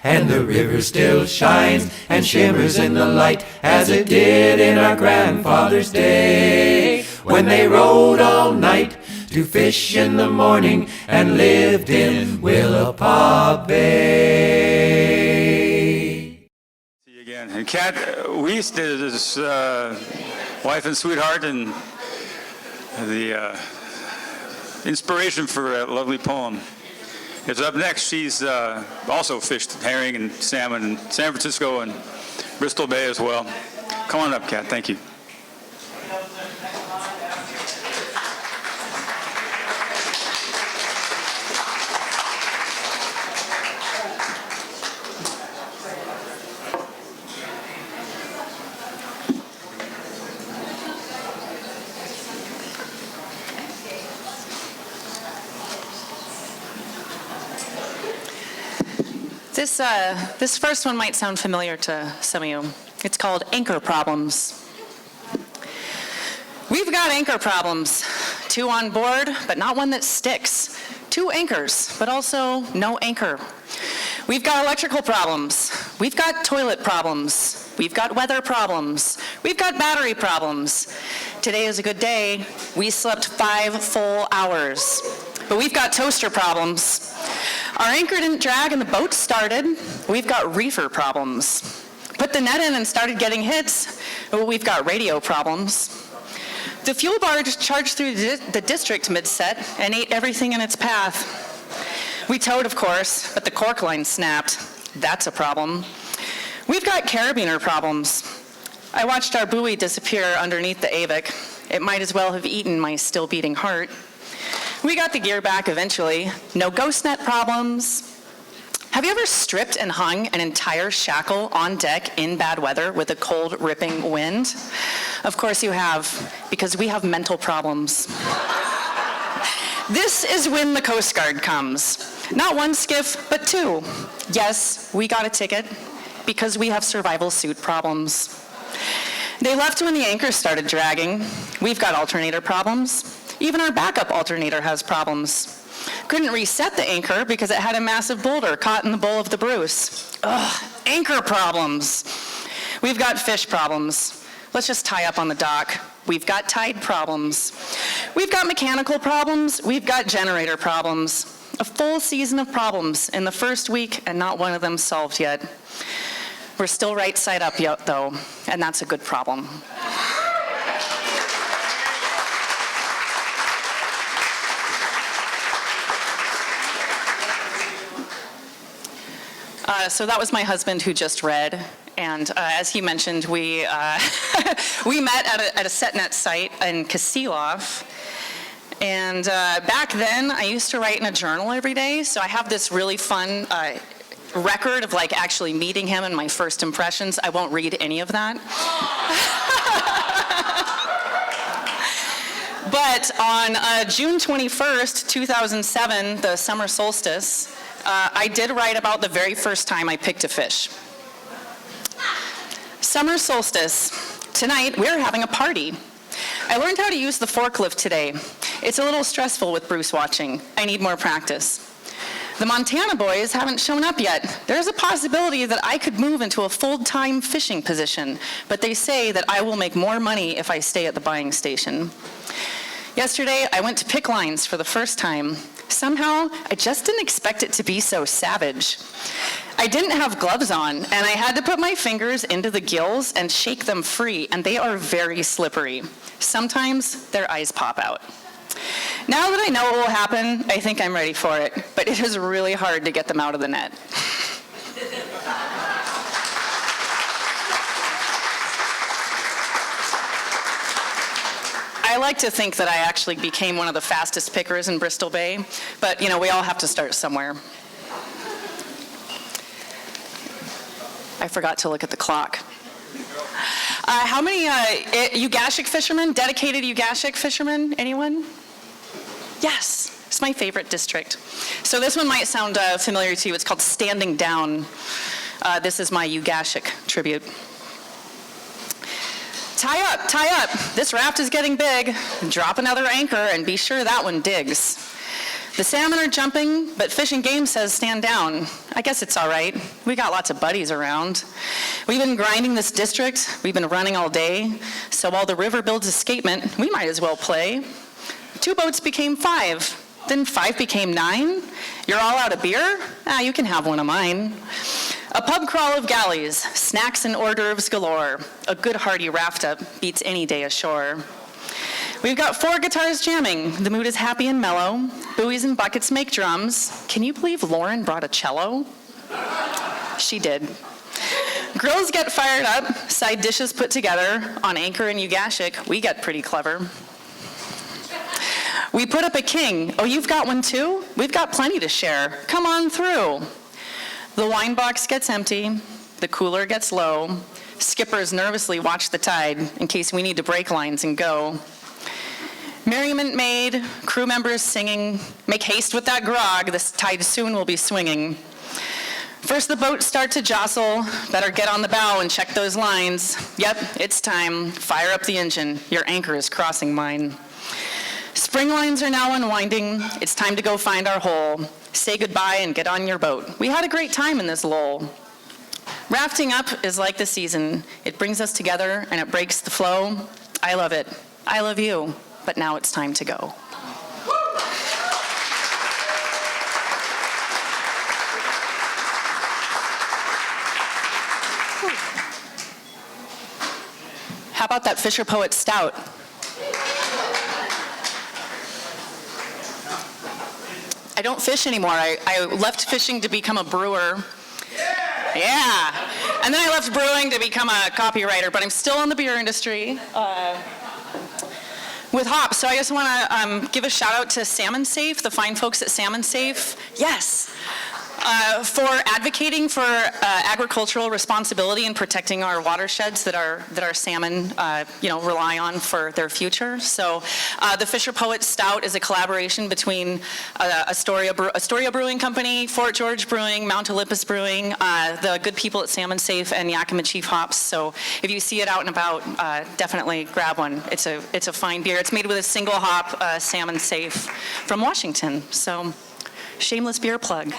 And the river still shines and shimmers in the light as it did in our grandfather's day, when they rode all night to fish in the morning and lived in Willapa Bay. See you again. And Cat Wiest is his wife and sweetheart and the inspiration for that lovely poem. Is up next. She's also fished herring and salmon in San Francisco and Bristol Bay as well. Come on up, Kat. Thank you. This first one might sound familiar to some of you. It's called Anchor Problems. We've got anchor problems. 2 on board, but not one that sticks. 2 anchors, but also no anchor. We've got electrical problems. We've got toilet problems. We've got weather problems. We've got battery problems. Today is a good day. We slept 5 full hours. But we've got toaster problems. Our anchor didn't drag and the boat started. We've got reefer problems. Put the net in and started getting hits. But we've got radio problems. The fuel barge charged through the district mid-set and ate everything in its path. We towed, of course, but the cork line snapped. That's a problem. We've got carabiner problems. I watched our buoy disappear underneath the Avik. It might as well have eaten my still beating heart. We got the gear back eventually. No ghost net problems. Have you ever stripped and hung an entire shackle on deck in bad weather with a cold, ripping wind? Of course you have, because we have mental problems. This is when the Coast Guard comes. Not 1 skiff, but 2. Yes, we got a ticket, because we have survival suit problems. They left when the anchor started dragging. We've got alternator problems. Even our backup alternator has problems. Couldn't reset the anchor because it had a massive boulder caught in the bowl of the Bruce. Ugh, anchor problems. We've got fish problems. Let's just tie up on the dock. We've got tide problems. We've got mechanical problems. We've got generator problems. A full season of problems in the first week and not one of them solved yet. We're still right side up yet though, and that's a good problem. So that was my husband who just read, and as he mentioned, we we met at a setnet site in Kasilof, and back then I used to write in a journal every day, so I have this really fun record of like actually meeting him and my first impressions. I won't read any of that. But on June 21st, 2007, the summer solstice, I did write about the very first time I picked a fish. Summer solstice. Tonight, we're having a party. I learned how to use the forklift today. It's a little stressful with Bruce watching. I need more practice. The Montana boys haven't shown up yet. There's a possibility that I could move into a full-time fishing position, but they say that I will make more money if I stay at the buying station. Yesterday, I went to pick lines for the first time. Somehow, I just didn't expect it to be so savage. I didn't have gloves on, and I had to put my fingers into the gills and shake them free, and they are very slippery. Sometimes their eyes pop out. Now that I know what will happen, I think I'm ready for it, but it is really hard to get them out of the net. I like to think that I actually became one of the fastest pickers in Bristol Bay, but you know, we all have to start somewhere. I forgot to look at the clock. How many Ugashik fishermen, dedicated Ugashik fishermen, anyone? Yes, it's my favorite district. So this one might sound familiar to you. It's called Standing Down. This is my Ugashik tribute. Tie up, tie up. This raft is getting big. Drop another anchor and be sure that one digs. The salmon are jumping, but Fish and Game says stand down. I guess it's all right. We got lots of buddies around. We've been grinding this district. We've been running all day. So while the river builds escapement, we might as well play. 2 boats became 5. Then 5 became 9. You're all out of beer? You can have one of mine. A pub crawl of galleys, snacks and hors d'oeuvres galore. A good hearty raft-up beats any day ashore. We've got 4 guitars jamming. The mood is happy and mellow. Buoys and buckets make drums. Can you believe Lauren brought a cello? She did. Grills get fired up, side dishes put together. On Anchor and Ugashik, we get pretty clever. We put up a king. Oh, you've got one too? We've got plenty to share. Come on through. The wine box gets empty. The cooler gets low. Skippers nervously watch the tide in case we need to break lines and go. Merriment made, crew members singing, make haste with that grog, this tide soon will be swinging. First the boats start to jostle, better get on the bow and check those lines. Yep, it's time, fire up the engine, your anchor is crossing mine. Spring lines are now unwinding, it's time to go find our hole. Say goodbye and get on your boat. We had a great time in this lull. Rafting up is like the season. It brings us together and it breaks the flow. I love it, I love you. But now it's time to go. How about that Fisher Poet Stout? I don't fish anymore. I left fishing to become a brewer. Yeah. And then I left brewing to become a copywriter, but I'm still in the beer industry. With hops, so I just want to give a shout out to Salmon Safe, the fine folks at Salmon Safe. Yes, for advocating for agricultural responsibility and protecting our watersheds that our salmon, rely on for their future. So, the Fisher Poets Stout is a collaboration between Astoria Brewing Company, Fort George Brewing, Mount Olympus Brewing, the good people at Salmon Safe, and Yakima Chief Hops. So, if you see it out and about, definitely grab one. It's a fine beer. It's made with a single hop, Salmon Safe, from Washington. So. Shameless beer plug.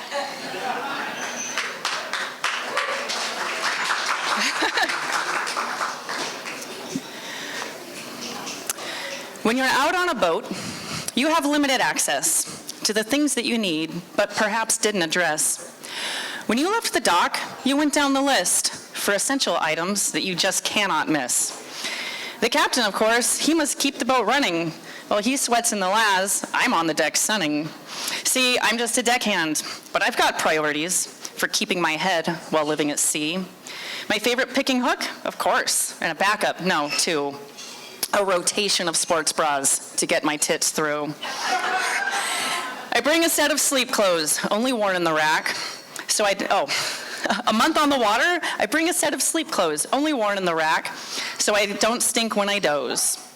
When you're out on a boat, you have limited access to the things that you need, but perhaps didn't address. When you left the dock, you went down the list for essential items that you just cannot miss. The captain, of course, he must keep the boat running. While he sweats in the laths, I'm on the deck sunning. See, I'm just a deckhand, but I've got priorities for keeping my head while living at sea. My favorite picking hook? Of course, and a backup, no, 2. A rotation of sports bras to get my tits through. I bring a set of sleep clothes, only worn in the rack. A month on the water, I bring a set of sleep clothes, only worn in the rack, so I don't stink when I doze.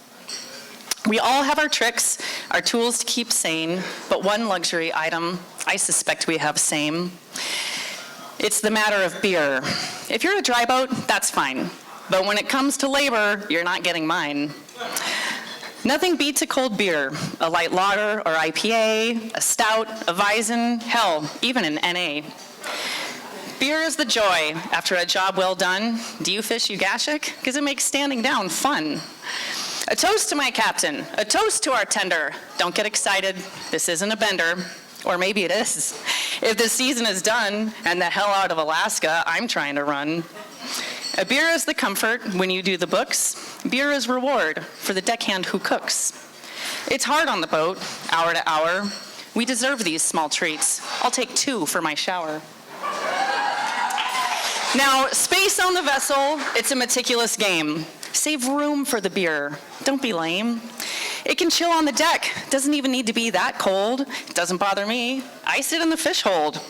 We all have our tricks, our tools to keep sane, but one luxury item I suspect we have same. It's the matter of beer. If you're a dry boat, that's fine. But when it comes to labor, you're not getting mine. Nothing beats a cold beer, a light lager or IPA, a stout, a Weizen, hell, even an NA. Beer is the joy after a job well done. Do you fish Ugashik? Because it makes standing down fun. A toast to my captain, a toast to our tender. Don't get excited, this isn't a bender. Or maybe it is. If the season is done and the hell out of Alaska I'm trying to run. A beer is the comfort when you do the books. Beer is reward for the deckhand who cooks. It's hard on the boat, hour to hour. We deserve these small treats. I'll take 2 for my shower. Now, space on the vessel, it's a meticulous game. Save room for the beer. Don't be lame. It can chill on the deck. Doesn't even need to be that cold. It doesn't bother me. I sit in the fish hold.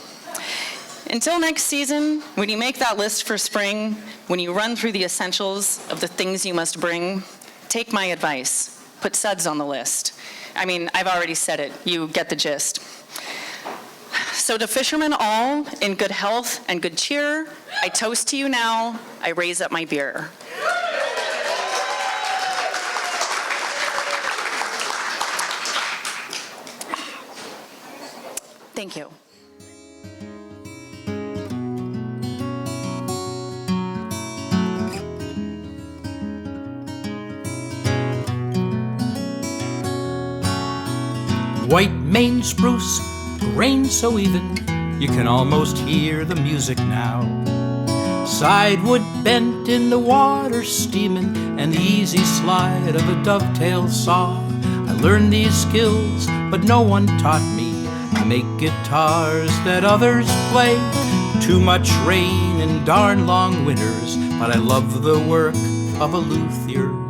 Until next season, when you make that list for spring, when you run through the essentials of the things you must bring, take my advice. Put suds on the list. I mean, I've already said it. You get the gist. So to fishermen all, in good health and good cheer, I toast to you now. I raise up my beer. Thank you. White Maine spruce, grain so even, you can almost hear the music now. Sidewood bent in the water steaming, and the easy slide of a dovetail saw. I learned these skills, but no one taught me to make guitars that others play. Too much rain and darn long winters, but I love the work of a luthier.